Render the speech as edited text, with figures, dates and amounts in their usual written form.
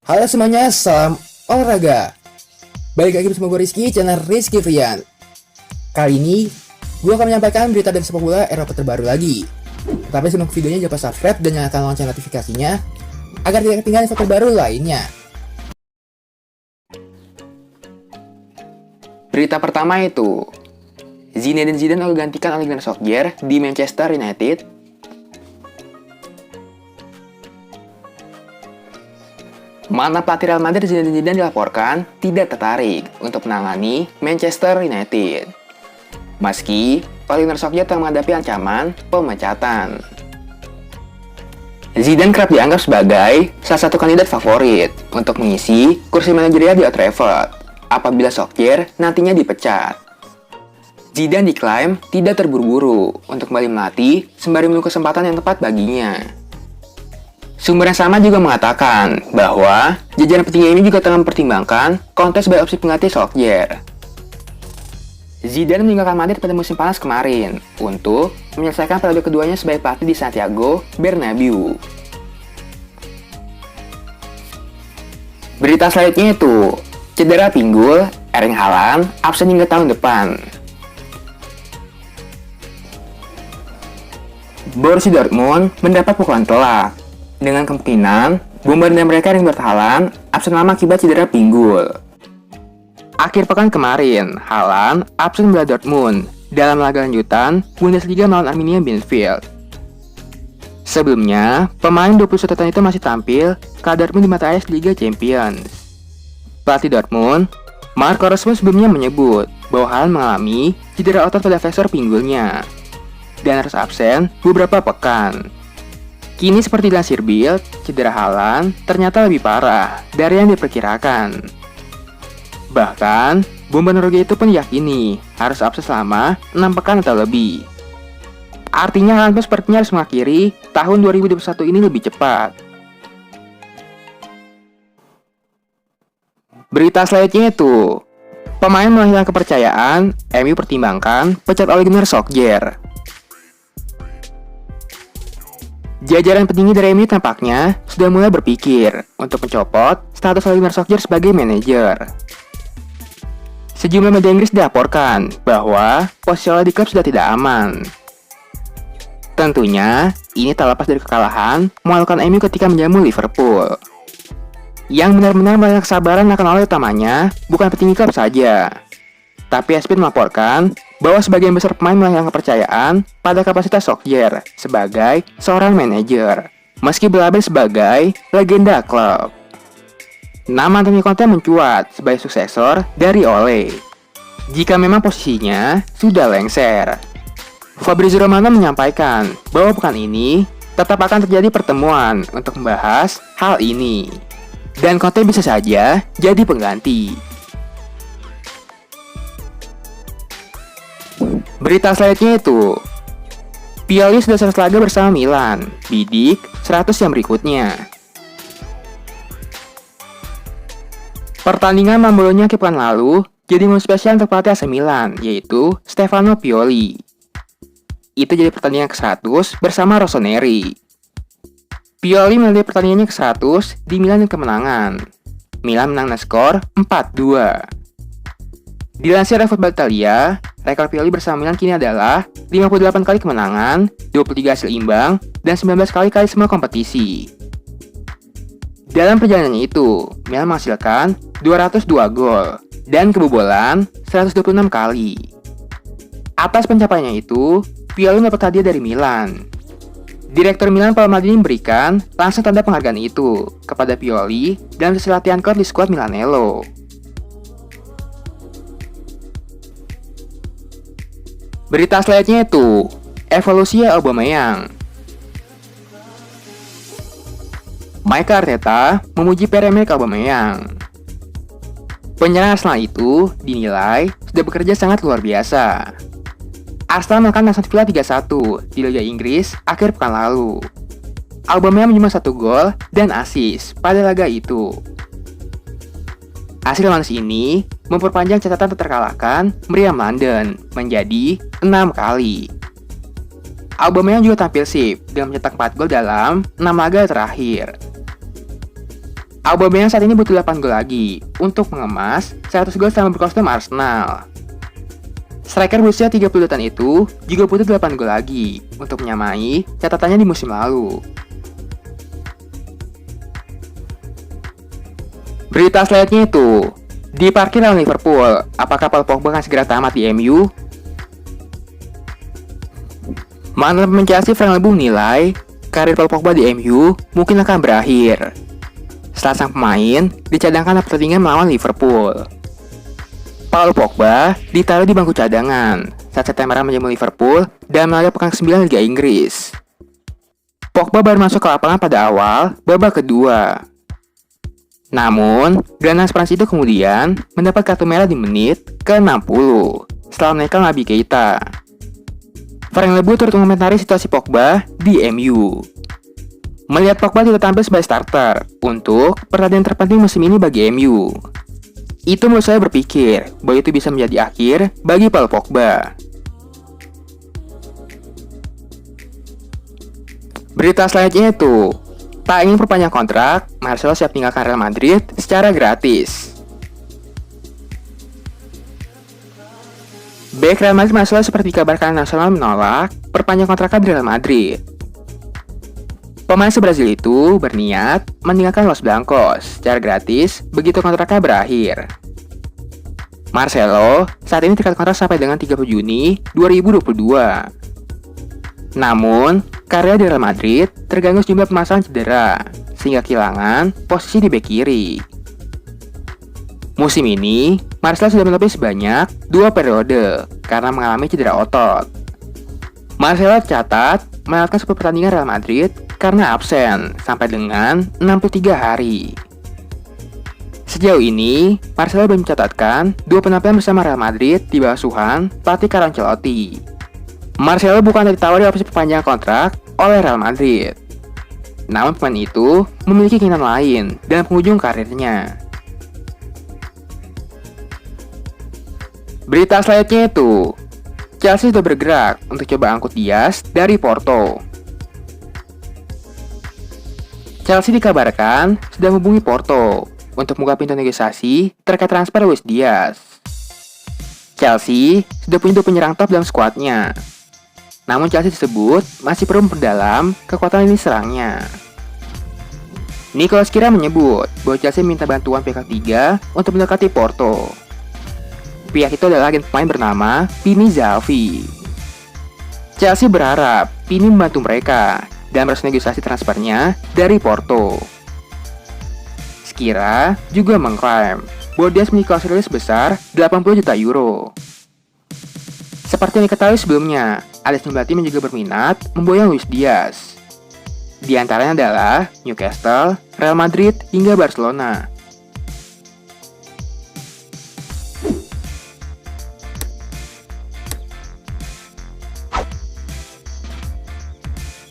Halo semuanya, salam olahraga. Balik lagi bersama gue Rizky, channel Rizky Frian. Kali ini, gue akan menyampaikan berita dari sepak bola Eropa terbaru lagi. Tapi sebelum videonya, jangan lupa subscribe dan nyalakan lonceng notifikasinya agar tidak ketinggalan info terbaru lainnya. Berita pertama itu, Zinedine Zidane akan digantikan oleh Gunnar Solskjaer di Manchester United. Mantan pelatih Real Madrid Zinedine Zidane dilaporkan tidak tertarik untuk menangani Manchester United. Meski Gunnar Solskjaer telah menghadapi ancaman pemecatan. Zidane kerap dianggap sebagai salah satu kandidat favorit untuk mengisi kursi manajerial di Old Trafford apabila Solskjaer nantinya dipecat. Zidane diklaim tidak terburu-buru untuk kembali melatih sembari menunggu kesempatan yang tepat baginya. Sumber yang sama juga mengatakan bahwa jajaran petinggi ini juga tengah mempertimbangkan kontes sebagai opsi pengganti Solskjaer. Zidane meninggalkan Madrid pada musim panas kemarin untuk menyelesaikan periode keduanya sebagai pelatih di Santiago Bernabeu. Berita selanjutnya itu, cedera pinggul Erling Haaland absen hingga tahun depan. Borussia Dortmund mendapat pukulan telak dengan kemungkinan bombardier mereka Erling Haaland absen lama akibat cedera pinggul. Akhir pekan kemarin, Haaland absen membela Dortmund dalam laga lanjutan Bundesliga melawan Arminia Bielefeld. Sebelumnya, pemain 21 tahun itu masih tampil ke Dortmund di mata AS Liga Champions. Pelatih Dortmund, Marco Rose sebelumnya menyebut bahwa Haaland mengalami cedera otot pada flexor pinggulnya dan harus absen beberapa pekan. Kini seperti dilansir Bild, cedera Haaland ternyata lebih parah dari yang diperkirakan. Bahkan, bombardier itu pun yakini harus absen selama 6 pekan atau lebih. Artinya Haaland sepertinya harus mengakhiri tahun 2021 ini lebih cepat. Berita selanjutnya itu, pemain mulai hilang kepercayaan, MU pertimbangkan pecat oleh Gunnar Solskjaer. Jajaran petinggi dari MU tampaknya sudah mulai berpikir untuk mencopot status Gunnar Solskjaer sebagai manajer. Sejumlah media Inggris dilaporkan bahwa posisi Ole di klub sudah tidak aman. Tentunya, ini tak lepas dari kekalahan mengalahkan MU ketika menjamu Liverpool. Yang benar-benar banyak kesabaran akan oleh utamanya bukan petinggi klub saja, tapi ESPN melaporkan bahwa sebagian besar pemain mulai hilang kepercayaan pada kapasitas Solskjaer sebagai seorang manajer, meski berlabel sebagai legenda klub. Nama Antonio Conte mencuat sebagai suksesor dari Ole, jika memang posisinya sudah lengser. Fabrizio Romano menyampaikan bahwa pekan ini tetap akan terjadi pertemuan untuk membahas hal ini, dan Conte bisa saja jadi pengganti. Berita selanjutnya itu, Pioli sudah 100 laga bersama Milan, bidik 100 yang berikutnya. Pertandingan Bologna pekan lalu jadi momen spesial untuk pelatih AC Milan, yaitu Stefano Pioli. Itu jadi pertandingan ke-100 bersama Rossoneri. Pioli melalui pertandingannya ke-100 di Milan dan kemenangan. Milan menang dengan skor 4-2. Dilansir dari Football Italia, rekor Pioli bersama Milan kini adalah 58 kali kemenangan, 23 hasil imbang, dan 19 kali semua kompetisi. Dalam perjalanannya itu, Milan menghasilkan 202 gol dan kebobolan 126 kali. Atas pencapaiannya itu, Pioli mendapat hadiah dari Milan. Direktur Milan Paolo Maldini memberikan langsung tanda penghargaan itu kepada Pioli dalam sesi latihan klub di skuad Milanello. Berita selanjutnya itu, evolusi Aubameyang. Mikel Arteta memuji Pierre-Emerick Aubameyang. Penyerang Arsenal itu dinilai sudah bekerja sangat luar biasa. Arsenal mengalahkan Aston Villa 3-1 di Liga Inggris akhir pekan lalu. Aubameyang menyumbang 1 gol dan assist pada laga itu. Hasil manis ini memperpanjang catatan terkalahkan meriam London menjadi 6 kali. Aubameyang juga tampil sip dengan mencetak 4 gol dalam 6 laga terakhir. Aubameyang saat ini butuh 8 gol lagi untuk mengemas 100 gol selama berkostum Arsenal. Striker berusia 32 tahun itu juga butuh 8 gol lagi untuk menyamai catatannya di musim lalu. Berita selanjutnya itu, diparkir lawan Liverpool, apakah Paul Pogba akan segera tamat di MU? Mantan pemain Chelsea Frank Lebum menilai karir Paul Pogba di MU mungkin akan berakhir setelah sang pemain dicadangkan dalam pertandingan melawan Liverpool. Paul Pogba ditaruh di bangku cadangan saat September menjamu Liverpool dan melaga pekan ke-9 Liga Inggris. Pogba baru masuk ke lapangan pada awal babak kedua. Namun, gelandang Spurs itu kemudian mendapat kartu merah di menit ke-60 setelah menekan Naby Keita. Frank Lebum turut mengomentari situasi Pogba di MU. Melihat Pogba tidak tampil sebagai starter untuk pertandingan terpenting musim ini bagi MU, itu membuat saya berpikir bahwa itu bisa menjadi akhir bagi Paul Pogba. Berita selanjutnya itu, tak ingin perpanjang kontrak, Marcelo siap tinggalkan Real Madrid secara gratis. Bek Real Madrid Marcelo seperti dikabarkan Nacional menolak perpanjang kontraknya di Real Madrid. Pemain Brazil itu berniat meninggalkan Los Blancos secara gratis begitu kontraknya berakhir. Marcelo saat ini terikat kontrak sampai dengan 30 Juni 2022. Namun, karirnya di Real Madrid terganggu sejumlah permasalahan cedera, sehingga kehilangan posisi di bek kiri. Musim ini, Marcelo sudah menempuh sebanyak 2 periode karena mengalami cedera otot. Marcelo tercatat melewatkan 10 pertandingan Real Madrid karena absen sampai dengan 63 hari. Sejauh ini, Marcelo belum mencatatkan 2 penampilan bersama Real Madrid di bawah asuhan pelatih Carlo Ancelotti. Marcelo bukan ditawari opsi perpanjangan kontrak oleh Real Madrid. Namun pemain itu memiliki keinginan lain dalam penghujung karirnya. Berita selanjutnya itu, Chelsea sudah bergerak untuk coba angkut Diaz dari Porto. Chelsea dikabarkan sudah menghubungi Porto untuk membuka pintu negosiasi terkait transfer Luis Diaz. Chelsea sudah punya 2 penyerang top dalam skuadnya. Namun Chelsea tersebut masih perlu memperdalam kekuatan lini serangnya. Nicolas Kira menyebut bahwa Chelsea minta bantuan pihak ketiga untuk mendekati Porto. Pihak itu adalah agen pemain bernama Pini Zahavi. Chelsea berharap Pini membantu mereka dalam proses negosiasi transfernya dari Porto. Kira juga mengklaim bahwa dia memiliki klausul sebesar 80 juta euro. Seperti yang diketahui sebelumnya, ada sejumlah tim yang juga berminat memboyong Luis Diaz. Di antaranya adalah Newcastle, Real Madrid, hingga Barcelona.